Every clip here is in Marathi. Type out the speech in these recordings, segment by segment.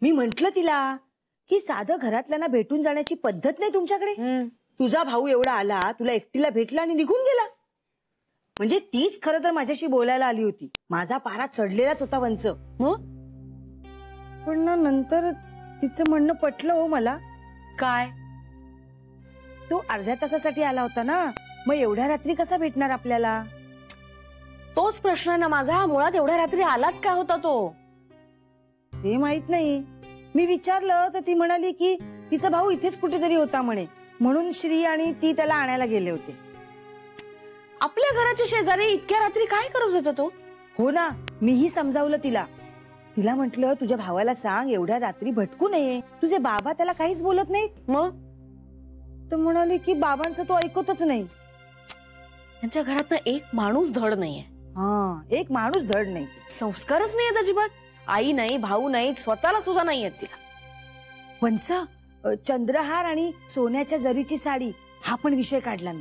मी म्हंटल तिला की साधं घरातल्यांना भेटून जाण्याची पद्धत नाही तुमच्याकडे. तुझा भाऊ एवढा आला, तुला एकटीला भेटला आणि निघून गेला. म्हणजे तीच खरं तर माझ्याशी बोलायला आली होती. माझा पारा चढलेलाच होता वंच. पण नंतर तिचं म्हणणं पटलं हो मला. काय? तो अर्ध्या तासासाठी आला होता ना, मग एवढ्या रात्री कसा भेटणार आपल्याला? तोच प्रश्न ना माझा. मुळात एवढ्या रात्री आलाच काय होता तो? ते माहित नाही. मी विचारलं तर ती म्हणाली की तिचा भाऊ इथेच कुठेतरी होता म्हणे, म्हणून श्री आणि ती त्याला आणायला गेले होते. आपल्या घराच्या शेजारी इतक्या रात्री काय करत होता तो? हो ना, मीही समजावलं तिला. तिला म्हटलं तुझ्या भावाला सांग एवढ्या रात्री भटकू नये, तुझे बाबा त्याला काहीच बोलत नाहीत. मग तर म्हणाली की बाबांचं तो ऐकतच नाही. त्यांच्या घरात ना एक माणूस धड नाहीये. हा, एक माणूस धड नाही. संस्कारच नाहीयेत अजिबात. आई नाही, भाऊ नाही, स्वतःला सुद्धा नाहीयेत तिला. वंच, चंद्रहार आणि सोन्याच्या जरीची साडी हा पण विषय काढला मी.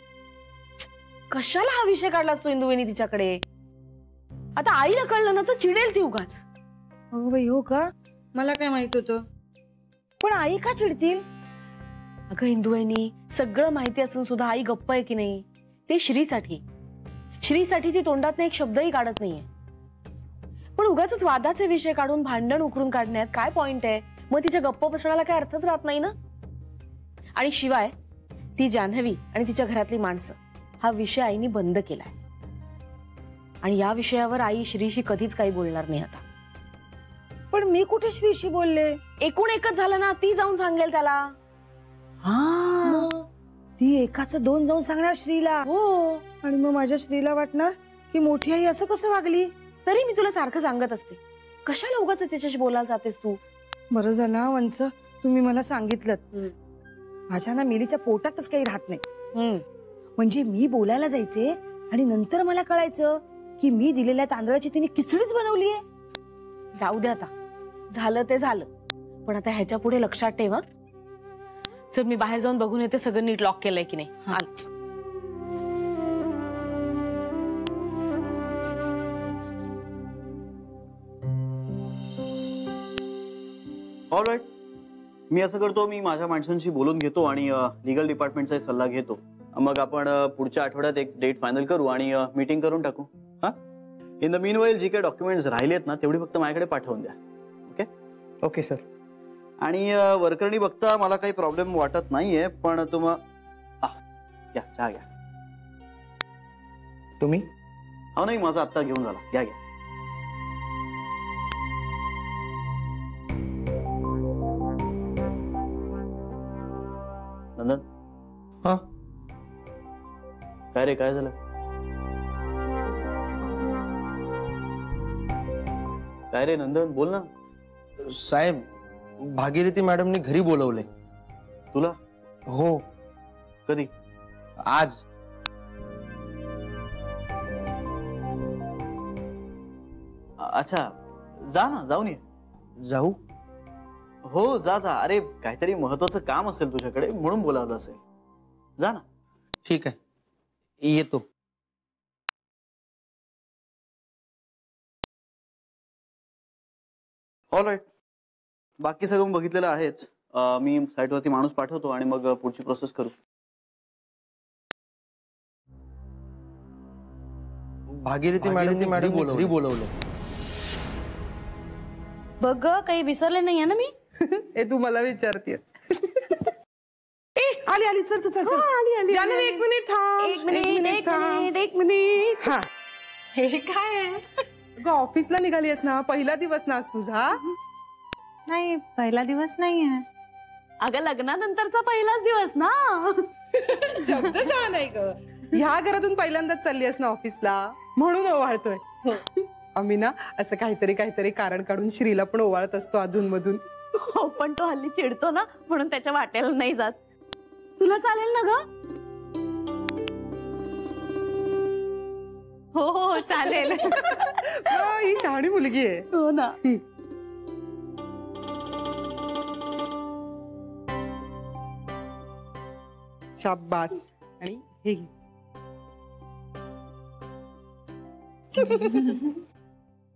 कशाला हा विषय काढला असतो इंदुवेनी तिच्याकडे? आता आईला कळलं ना तर चिडेल ती उगाच. अगं बाई, हो का? मला काय माहित होतं. पण आई का चिडतील? अगं इंदुवेनी, सगळं माहिती असून सुद्धा आई गप्प आहे की नाही? ते श्रीसाठी ती तोंडात एक शब्दही काढत नाहीये. पण उगाच वादाचे विषय काढून भांडण उकरून काढण्यात काय पॉइंट आहे? मग तिच्या गप्प बसण्याला काय अर्थच राहत नाही ना. आणि शिवाय ती जान्हवी आणि तिच्या घरातली माणसं हा विषय आईने बंद केलाय. आणि या विषयावर आई श्रीशी कधीच काही बोलणार नाही आता. पण मी कुठे श्रीशी बोलले? एकूण एकच झालं ना, ती जाऊन सांगेल त्याला. हा, ती एकाचं दोन जाऊन सांगणार श्रीला. हो. आणि मग माझ्या श्रीला वाटणार की मोठी आई असं कसं वागली. तरी मी तुला सारखं सांगत असते, कशाला उगाच त्याच्याशी बोलायला जातेस तू? बरं झालं वंच, तुम्ही मला सांगितलं. माझ्या ना मिलीच्या पोटातच काही राहत नाही. म्हणजे मी बोलायला जायचे आणि नंतर मला कळायचं की मी दिलेल्या तांदळाची तिने खिचडीच बनवलीये. जाऊ दे आता, झालं ते झालं. पण आता ह्याच्या पुढे लक्षात ठेव. चल मी बाहेर जाऊन बघून येते सगळं नीट लॉक केलंय की नाही. आलच. ऑलराईट, मी असं करतो, मी माझ्या माणसांशी बोलून घेतो आणि लीगल डिपार्टमेंटचा सल्ला घेतो. मग आपण पुढच्या आठवड्यात एक डेट फायनल करू आणि मीटिंग करून टाकू. हा, इन द मीनवाईल जी काही डॉक्युमेंट्स राहिलेत ना तेवढी फक्त माझ्याकडे पाठवून द्या. ओके? Okay sir. आणि वर्करणी बघता मला काही प्रॉब्लेम वाटत नाहीये, पण घ्या चहा घ्या. तुम्ही? हो नाही, माझा आत्ता घेऊन झाला. घ्या घ्या. नंदन. हा, काय रे, काय झालं? काय रे नंदन, बोल ना. साहेब, भागीरथी मॅडमनी घरी बोलवले. तुला? हो. कधी? आज. अच्छा, जा ना, जाऊन ये. जाऊ? हो, जा जा. अरे काहीतरी महत्वाचं काम असेल तुझ्याकडे म्हणून बोलावलं असेल. जा ना. ठीक आहे, येतो. ऑलराईट, बाकी सगळं बघितलेलं आहेच. मी साईटवरती माणूस पाठवतो आणि मग पुढची प्रोसेस करू. भागीरथी मॅडम घरी बोलवलं. बघ, काही विसरले नाहीये ना मी? हे तू मला विचारतेस. आली आली, चल चल चल. आली. जान्हवी, एक मिनिट थांब. एक मिनिट. हा, हे काय आहे? अगं ऑफिसला निघालीस ना, पहिला दिवस ना आज तुझा? नाही, पहिला दिवस नाही आहे. अगं लग्नानंतरचा पहिलाच दिवस ना. शब्द छान आहे ग. ह्या घरातून पहिल्यांदाच चालली आहेस ना ऑफिसला, म्हणून ओवाळतोय. आम्ही ना असं काहीतरी कारण काढून श्रीला पण ओवाळत असतो अधून मधून. हो, पण तो हल्ली चिडतो ना, म्हणून त्याच्या वाट्याला नाही जात. तुला चालेल ना ग? हो हो चालेल. ही शहाणी मुलगी आहे. हो ना. शाबास. आणि हे घे.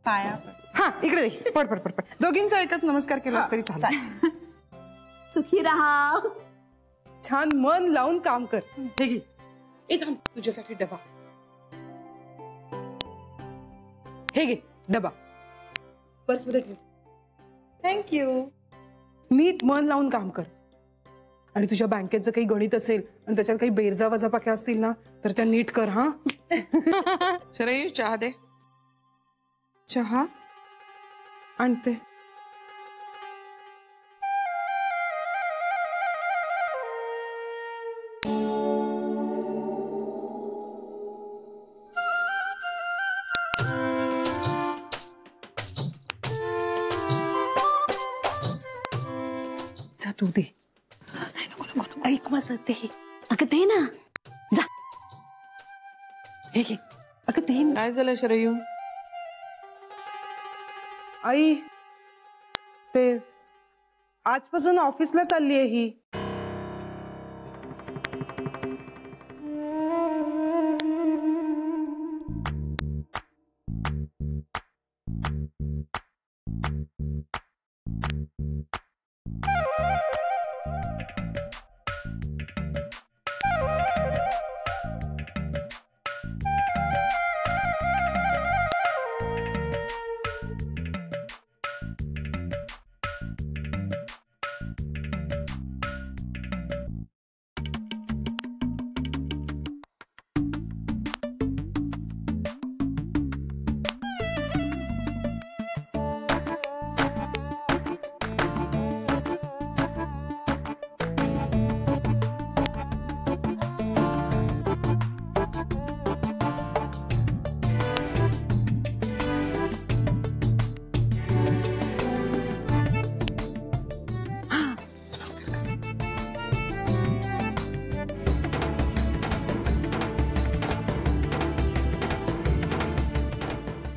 पाया. हा, हा इकडे दे. पड पड पड पड. दोघींचा एकच नमस्कार केला तरी चालेल. सुखी राहा. छान मन लावून काम कर. हे घे. ए थांब तुझ्यासाठी डबा. हे घे डबा. पर्स मध्ये ठेव. थँक्यू. नीट मन लावून काम कर. आणि तुझ्या बँकेत जर काही गणित असेल आणि त्याच्यात काही बेरजा वजापाक्या असतील ना तर त्या नीट कर. हा श्रेयू चहा दे. चहा आणते. जा तू दे. ऐक माझं दे. अगं दे ना. जा. हे घे. अगं दे ना. काय झालं श्रेयू? आई ते आजपासून ऑफिसला चालली आहे ही.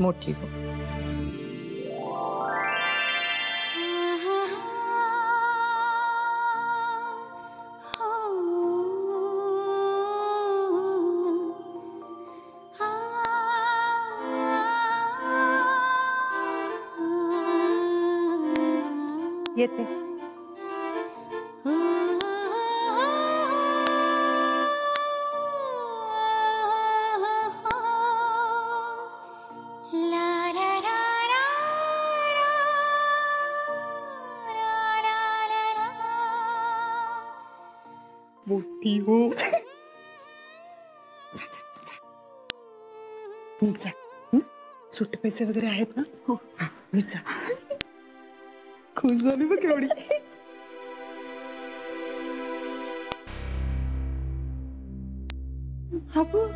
मोठी हो. येते. मोठी हो. नीट जा. सुट्टे पैसे वगैरे आहेत ना? हो. नीट जा. खुश झाली बघ एवढी. हा बघ.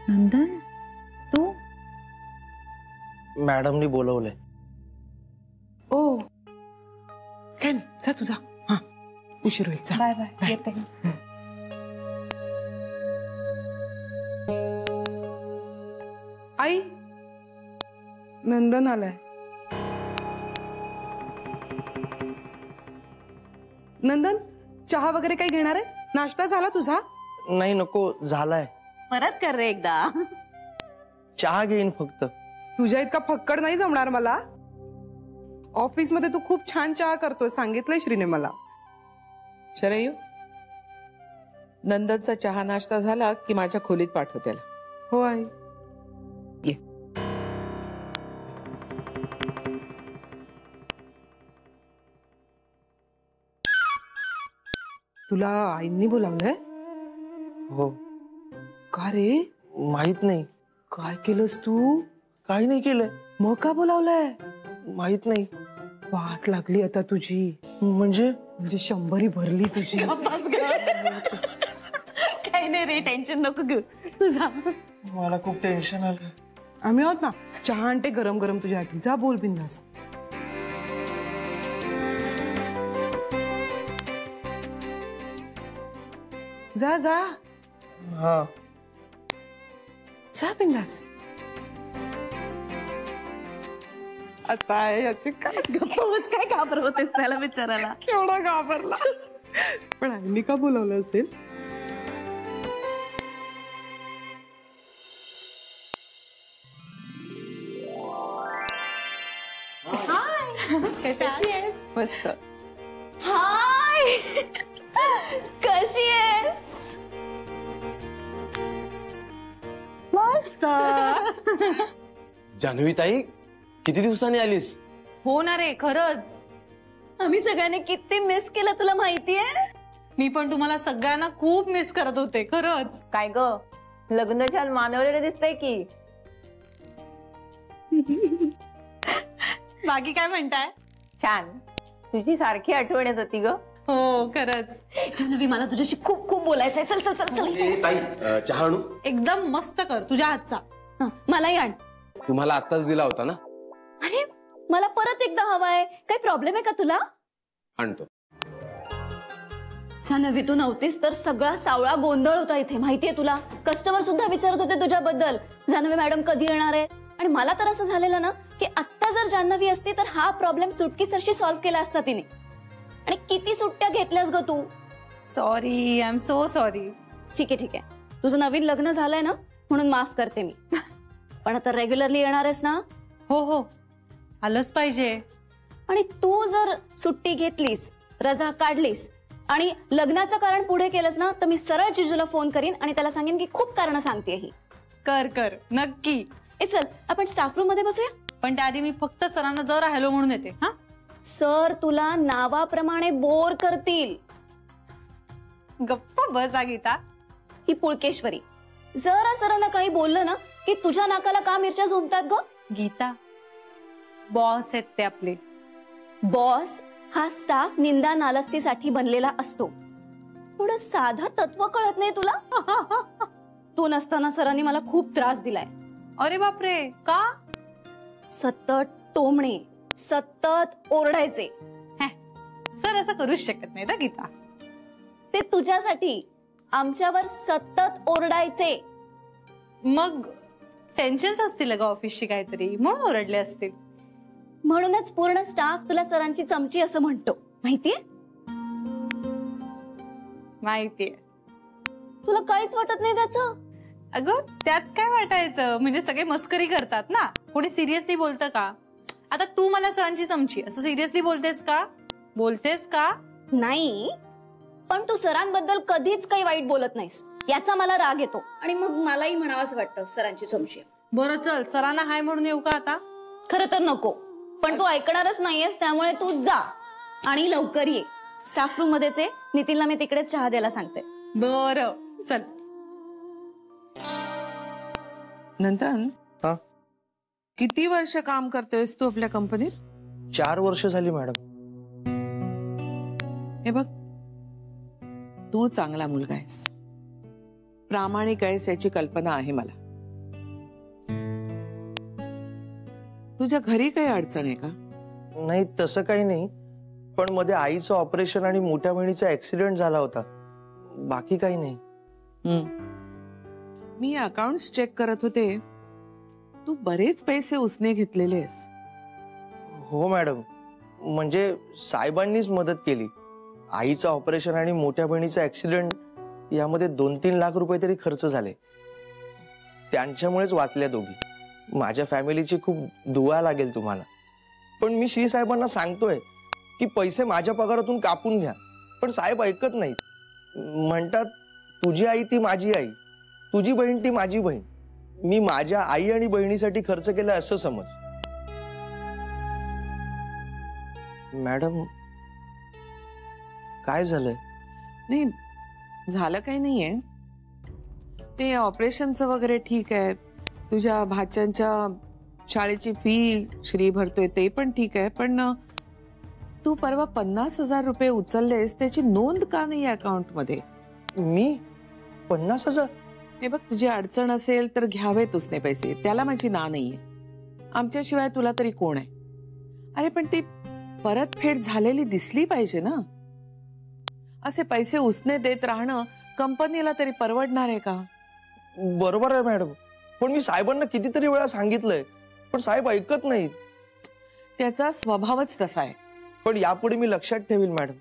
नंदन तू मॅडमनी बोलवलंय. ओ काय नाही. जा तुझा. हा उशीर होईल. जा. Bye bye. येते. आई नंदन आलाय. नंदन चहा वगैरे काही घेणार आहेस? नाश्ता झाला तुझा? नाही नको झालाय. परत कर रे एकदा. चहा घेईन फक्त. तुझ्या इतका फक्कड नाही जमणार मला. ऑफिस मध्ये तू खूप छान चहा करतोय सांगितलंय श्रीने मला. श्रेयू नंदनचा चहा नाश्ता झाला की माझ्या खोलीत पाठव त्याला. हो आई. ये. तुला आईंनी बोलावलंय? हो. का रे? माहित नाही. काय केलंस तू? काही नाही केलंय. मग का बोलावलंय? माहित नाही. वाट लागली आता तुझी. म्हणजे 100 भरली तुझी. काही नाही रे टेन्शन नको घेऊ. तुझा मला खूप टेन्शन आलं. आम्ही आहोत ना. चहा आणते गरम गरम तुझ्यासाठी. जा बोल बिंदास. जा जा. हा जा बिंदास. आता याचे काय काय घाबर होतेस त्याला विचारायला. केवढा घाबरला. पण आईने का बोलावलं असेल? मस्त. हाय कशी आहेस? मस्त. जान्हवी ताई, किती दिवसांनी आलीस? हो ना रे, खरंच आम्ही सगळ्यांनी किती मिस केलं तुला माहितीये? मी पण तुम्हाला सगळ्यांना खूप मिस करत होते खरंच. काय ग, लग्न छान मानवलेलं दिसतंय की. बाकी काय म्हणताय? छान, तुझी सारखी आठवण येत होती ग. हो खरंच. जान्हवी, मला तुझ्याशी खूप खूप बोलायचंय. चल चल चल चल. ताई, चहा आणू? एकदम मस्त कर तुझ्या हातचा. हं, मलाही आण. तुम्हाला आत्ताच दिला होता ना? अरे मला परत एकदा हवाय. काही प्रॉब्लेम आहे का तुला? आणतो. जान्हवी, तू नव्हतीस तर सगळा सावळा गोंधळ होता इथे, माहितीये तुला. कस्टमर सुद्धा विचारत होते तुझ्याबद्दल, जान्हवी मॅडम कधी येणार आहे. आणि मला तर असं झालेलं ना की आत्ता जर जान्हवी असती तर हा प्रॉब्लेम चुटकीसरशी सॉल्व्ह केला असता तिने. आणि किती सुट्ट्या घेतल्यास ग तू. Sorry, I am so sorry. ठीक आहे, तुझं नवीन लग्न झालंय ना म्हणून माफ करते मी. पण आता रेग्युलरली येणार आहेस ना? हो, आलंच पाहिजे. आणि तू जर सुट्टी घेतलीस, रजा काढलीस आणि लग्नाचं कारण पुढे केलंस ना तर मी सरळ जिजूला फोन करीन आणि त्याला सांगेन की खूप कारण सांगते ही. कर नक्की. चल आपण स्टाफ रूम मध्ये बसूया. पण त्याआधी मी फक्त सरांना जरा हॅलो म्हणून येते. हा, सर तुला नावाप्रमाणे बोर करतील. गप्पा बस गीता. ही पुळकेश्वरी. जरा सरांना काही बोललं ना की तुझ्या नाकाला का मिरच्या झोंबतात ग? गीता, बॉस आहेत ते आपले. बॉस हा स्टाफ निंदा नालस्तीसाठी बनलेला असतो. थोडं साधा तत्व कळत नाही तुला? तू नसताना सरांनी मला खूप त्रास दिलाय. अरे बापरे, का? सतत टोमणे, सतत ओरडायचे. सर असं करूच शकत नाही ना गीता. ते तुझ्यासाठी आमच्यावर सतत ओरडायचे. मग टेन्शन्स असतील ग ऑफिसची काहीतरी, म्हणून ओरडले असतील. म्हणूनच पूर्ण स्टाफ तुला सरांची चमची असं म्हणतो, माहितीये? माहितीये. तुला काहीच वाटत नाही त्याचं? अगं त्यात काय वाटायचं, म्हणजे सगळे मस्करी करतात ना. कोणी सिरियसली बोलतं का? आता तू मला सरांची चमची असं सिरियसली बोलतेस का? नाही, पण तू सरांबद्दल कधीच काही वाईट बोलत नाहीस याचा मला राग येतो. आणि मग मलाही म्हणावंच वाटतं सरांची चमची. बरं चल, सरांना हाय म्हणून येऊ का आता? खरं तर नको, पण तू ऐकणारच नाहीयेस, त्यामुळे तू जा आणि लवकर ये. स्टाफ रूम मध्येच आहे. नितीनला मी तिकडेच चहा द्यायला सांगते. बरं चल. नंदन, हा? किती वर्ष काम करतोयस तू आपल्या कंपनीत? 4 वर्ष झाली मॅडम. हे बघ, तू चांगला मुलगा आहेस, प्रामाणिक आहेस याची कल्पना आहे मला. तुझ्या घरी काही अडचण आहे का? नाही, तसं काही नाही. पण मध्ये आईचं ऑपरेशन आणि मोठ्या बहिणीचा ऍक्सिडेंट झाला होता, बाकी काही नाही. मी अकाउंट्स चेक करत होते, तू बरेच पैसे उसने घेतलेले आहेस. हो मॅडम, म्हणजे साहेबांनीच मदत केली. आईचं ऑपरेशन आणि मोठ्या बहिणीचा ऍक्सिडेंट यामध्ये 2-3 लाख रुपये तरी खर्च झाले. त्यांच्यामुळेच वाचल्या दोघी. माझ्या फॅमिलीची खूप दुआ लागेल तुम्हाला. पण मी श्री साहेबांना सांगतोय की पैसे माझ्या पगारातून कापून घ्या, पण साहेब ऐकत नाहीत. म्हणतात तुझी आई ती माझी आई, तुझी बहीण ती माझी बहीण. मी माझ्या आई आणि बहिणीसाठी खर्च केला असं समज. मॅडम, काय झालंय? नाही, झालं काही नाहीये. ते ऑपरेशनचं वगैरे ठीक आहे. तुझ्या भाच्यांच्या शाळेची फी श्री भरतोय ते पण ठीक आहे. पण तू परवा 50,000 रुपये उचललेस, त्याची नोंद का नाही अकाउंट मध्ये? मी 50,000? हे बघ, तुझी अडचण असेल तर घ्यावेत उसने पैसे, त्याला माझी ना नाहीये. आमच्याशिवाय तुला तरी कोण आहे? अरे पण ती परतफेड झालेली दिसली पाहिजे ना. असे पैसे उसने देत राहणं कंपनीला तरी परवडणार आहे का? बरोबर आहे मॅडम, पण मी साहेबांना कितीतरी वेळा सांगितलंय, पण साहेब ऐकत नाहीत. त्याचा स्वभावच तसा आहे. पण यापुढे मी लक्षात ठेवील मॅडम.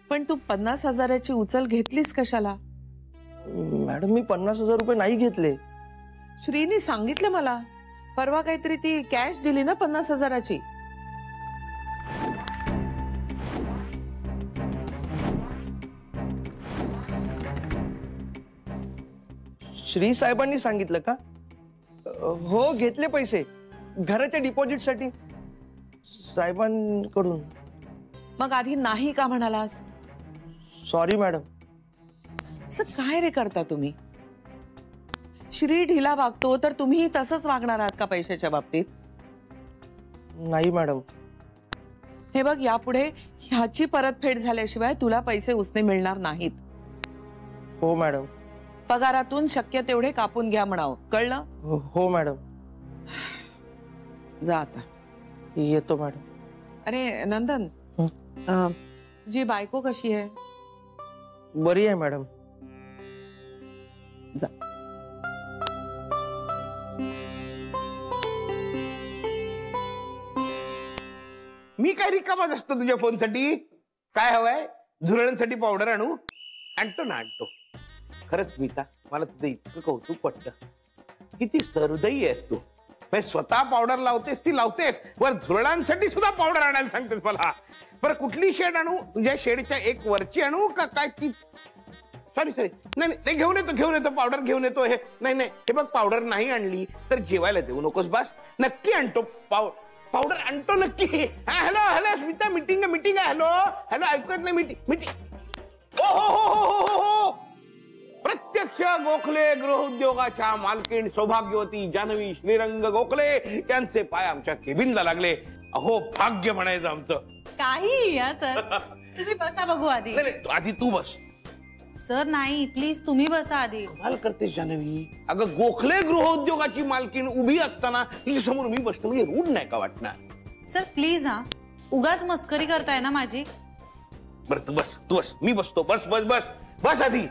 पण तू 50,000ची उचल घेतलीस कशाला? मॅडम, मी 50,000 रुपये नाही घेतले. श्रीनी सांगितलं मला परवा, काहीतरी ती कॅश दिली ना 50,000ची. श्री साहेबांनी सांगितलं का? हो, घेतले पैसे घराच्या डिपॉझिटसाठी साहेबांकडून. मग आधी नाही का म्हणालास? Sorry madam. असं काय रे करता तुम्ही? श्री ढिला वागतो तर तुम्ही तसंच वागणार आहात का पैशाच्या बाबतीत? नाही मॅडम. हे बघ, यापुढे ह्याची परतफेड झाल्याशिवाय तुला पैसे उसने मिळणार नाहीत. हो मॅडम. पगारातून शक्य तेवढे कापून घ्या म्हणावं, कळलं? हो मॅडम. जा आता. येतो मॅडम. अरे नंदन, तुझी बायको कशी आहे? बरी आहे मॅडम. जा. मी काय रिकामाच असतो तुझ्या फोनसाठी. काय हवंय? झुरळांसाठी पावडर आणू? आणतो ना, आणतो. खरंच स्मिता, मला तुझं इतकं कौतुक वाटतं. किती सहृदयी आहेस तू. स्वतः पावडर लावतेस ती लावतेस, वर झुरळांसाठी सुद्धा पावडर आणायला सांगतेस मला. बरं, कुठली शेड आणू? तुझ्या शेडच्या एक वरची आणू का काय ती? सॉरी नाही, घेऊन येतो पावडर घेऊन येतो. हे नाही, हे बघ, पावडर नाही आणली तर जेवायला देऊ नकोस. बस, नक्की आणतो पावडर आणतो नक्की. हॅलो स्मिता, मीटिंग आहे. हॅलो ऐकत नाही. मीटिंग. हो. प्रत्यक्ष गोखले गृहउद्योगाच्या मालकीण सौभाग्यवती जानवी श्रीरंग गोखले यांचे पाय आमच्या केबिनला लागले. अहो, भाग्य म्हणायचं आमचं. काही या सर, तुम्ही बसा बघू आधी. नाही, आधी तू बस. सर नाही, प्लीज तुम्ही बसा आधी. कमाल करतेस जानवी. अगं, गोखले गृहउद्योगाची मालकीण उभी असताना तिच्या समोर मी बसतो म्हणजे रूढ नाही का वाटणार? सर प्लीज, हा उगाच मस्करी करताय ना माझी. बरं, तू बस. मी बसतो. बस आधी.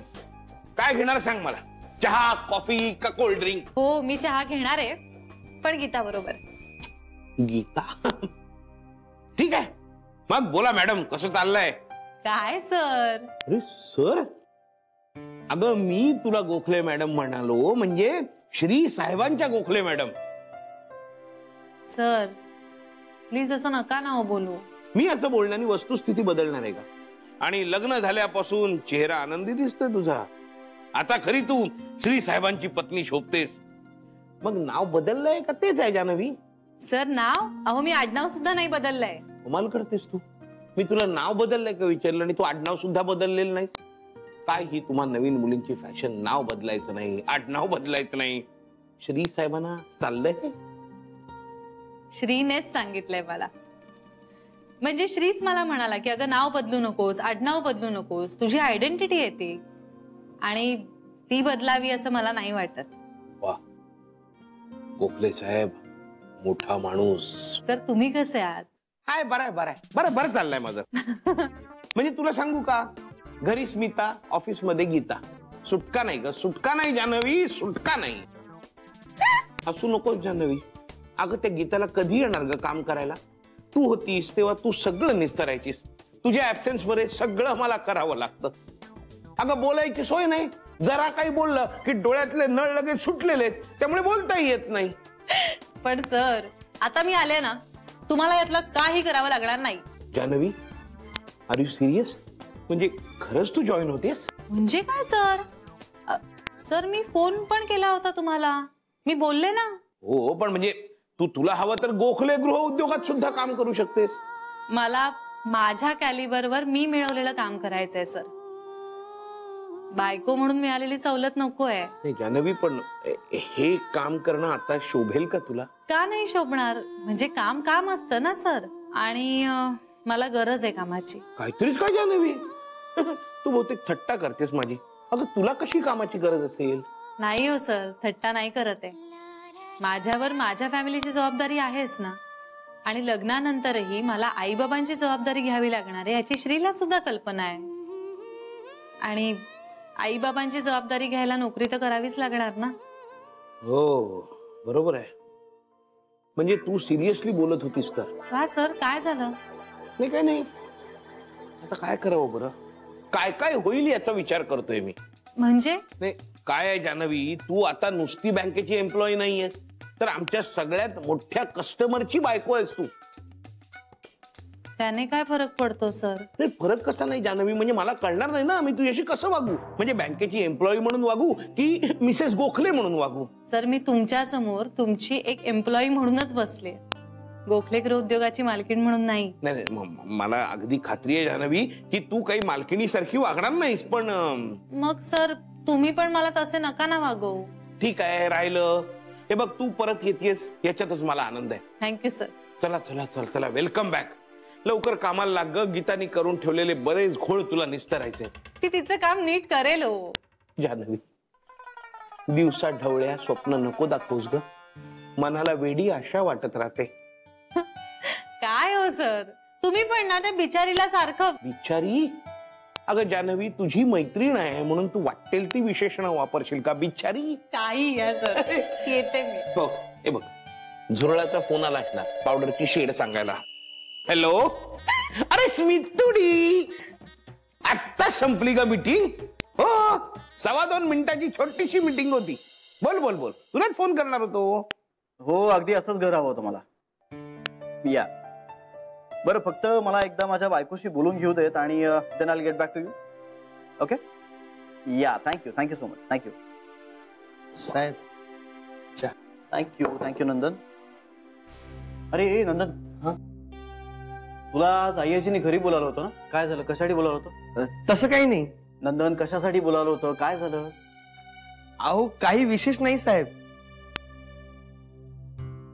काय घेणार सांग मला? चहा, कॉफी का कोल्ड ड्रिंक? हो, मी चहा घेणार आहे, पण गीता बरोबर. गीता? ठीक आहे, मग बोला मॅडम, कसं चाललंय? काय सर? अरे सर, अगं मी तुला गोखले मॅडम म्हणालो म्हणजे श्री साहेबांच्या गोखले मॅडम. सर प्लीज असं नका ना हो बोलू. मी असं बोलण्याने वस्तुस्थिती बदलणार आहे का? आणि लग्न झाल्यापासून चेहरा आनंदी दिसतोय तुझा. आता खरी तू श्री साहेबांची पत्नी शोभतेस. मग नाव बदललंय का तेच आहे जानवी? सर नाव? अहो, मी आडनाव सुद्धा नाही बदललंय. कमाल करतेस तू. मी तुला नाव बदललंय का विचारलं आणि तू आडनाव सुद्धा बदललेलं नाहीस. काय ही तुम्हाला नवीन मुलींची फॅशन? नाव बदलायचं नाही, आडनाव बदलायचं नाही. श्री साहेबांना चाललंय. श्रीनेच सांगितलंय मला. म्हणजे श्रीच मला म्हणाला की अगं नाव बदलू नकोस, आडनाव बदलू नकोस, तुझी आयडेंटिटी आहे ती, आणि ती बदलावी असं मला नाही वाटत. वा, गोखले साहेब, मोठा माणूस. सर तुम्ही कसे आहात? हाय, बरं चाललंय माझं. म्हणजे तुला सांगू का, घरी स्मिता, ऑफिस मध्ये गीता. सुटका नाही ग, सुटका नाही जानवी, सुटका नाही. हसू नकोस जानवी. अगं, त्या गीताला कधी येणार ग काम करायला? तू होतीस तेव्हा तू सगळं निस्तरायचीस. तुझ्या ऍब्सेन्स मध्ये सगळं मला करावं लागतं. अगं, बोलायची सोय नाही. जरा काही बोललं की डोळ्यातले नळ लगेच सुटलेलेच, त्यामुळे बोलताही येत नाही. पण सर, आता मी आले ना, तुम्हाला यातलं काही करावं लागणार नाही. Janvi, are you serious? म्हणजे खरंच तू जॉईन होतेस? म्हणजे काय सर? सर मी फोन पण केला होता तुम्हाला, मी बोलले ना. हो, पण म्हणजे तुला हवं तर गोखले गृह उद्योगात सुद्धा काम करू शकतेस. मला माझ्या कॅलिबरवर मी मिळवलेलं काम करायचंय सर. बायको म्हणून मिळालेली सवलत नकोय. जानवी, पण हे काम करणं आता शोभेल का तुला? का नाही शोभणार? म्हणजे काम काम असतं ना सर, आणि मला गरज आहे कामाची. काहीतरीच काय जानवी, तू बहुतेक थट्टा करतेस माझी. अगं, तुला कशी कामाची गरज असेल? नाही हो सर, थट्टा नाही करत आहे. माझ्यावर माझ्या फॅमिलीची जबाबदारी आहेच ना, आणि लग्नानंतरही मला आई बाबांची जबाबदारी घ्यावी लागणार आहे याची श्रीला सुद्धा कल्पना आहे. आणि आई बाबांची जबाबदारी घ्यायला नोकरी तर करावीच लागणार ना. हो, बरोबर आहे. म्हणजे तू सिरियसली बोलत होतीस तर? का सर, काय झालं? नाही, काय नाही. आता काय करावं बरं? काय काय होईल याचा विचार करतोय मी. म्हणजे? नाही, काय आहे जानवी, तू आता नुसती बँकेची एम्प्लॉई नाहीयेस, तर आमच्या सगळ्यात मोठ्या कस्टमरची बायको आहेस तू. त्याने काय फरक पडतो सर? नाही, फरक कसा नाही जान्हवी, म्हणजे मला कळणार नाही ना मी तुझ्याशी कसं वागू. म्हणजे बँकेची एम्प्लॉई म्हणून वागू की मिसेस गोखले म्हणून वागू. सर मी तुमच्या समोर तुमची एक एम्प्लॉई म्हणूनच बसले, गोखले गृहोद्योगाची मालकीण म्हणून नाही. नाही मला अगदी खात्री आहे जान्हवी की तू काही मालकिणीसारखी वागणार नाहीस. पण मग सर तुम्ही पण मला तसे नका ना वागवू. ठीक आहे, राहिलं. हे बघ, तू परत येतेस याच्यातच मला आनंद आहे. Thank you sir. चला चला चल चला, वेलकम बॅक. लवकर कामाला लाग ग. गीतानी करून ठेवलेले बरेच घोळ तुला निस्तरायचे. ती तिचं काम नीट करेल हो. जान्हवी, दिवसा ढवळ्या स्वप्न नको दाखवूस ग. मनाला वेडी आशा वाटत राहते. काय हो सर, तुम्ही पण ना त्या बिचारीला सारखं. बिचारी? अगं जान्हवी, तुझी मैत्रीण आहे म्हणून तू वाटेल ती विशेषणं वापरशील का? बिचारी काही या सर, येते मी. हो, हे बघ, झुरळाचा फोन आला असणार पावडरची शेड सांगायला. हॅलो, अरे स्मितुडी, आत्ता संपली का मीटिंग? हो, 2.25 मिनिटाची छोटीशी मीटिंग होती. बोल बोल बोल, तुलाच फोन करणार होतो. हो, अगदी असंच घर हवं होतं मला. या बरं, फक्त मला एकदा माझ्या बायकोशी बोलून घेऊ देत आणि then I will get back to you. Okay? Yeah, thank you so much. Thank you साहेब. थँक्यू नंदन. अरे नंदन, हा, तुला आज आईजीने घरी बोलावलं होतं ना? काय झालं? कशासाठी बोलावलं होतं? तसं काही नाही नंदन, कशासाठी बोलावलं होतं? काय झालं? अहो, काही विशेष नाही साहेब.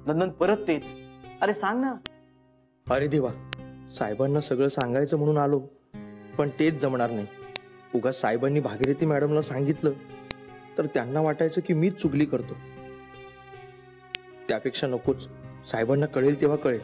नंदन, परत तेच? अरे सांग ना. अरे देवा, साहेबांना सगळं सांगायचं म्हणून आलो, पण तेच जमणार नाही. उगा साहेबांनी भागीरथी मॅडमला सांगितलं तर त्यांना वाटायचं की मीच चुगली करतो. त्यापेक्षा नकोच. साहेबांना कळेल तेव्हा कळेल.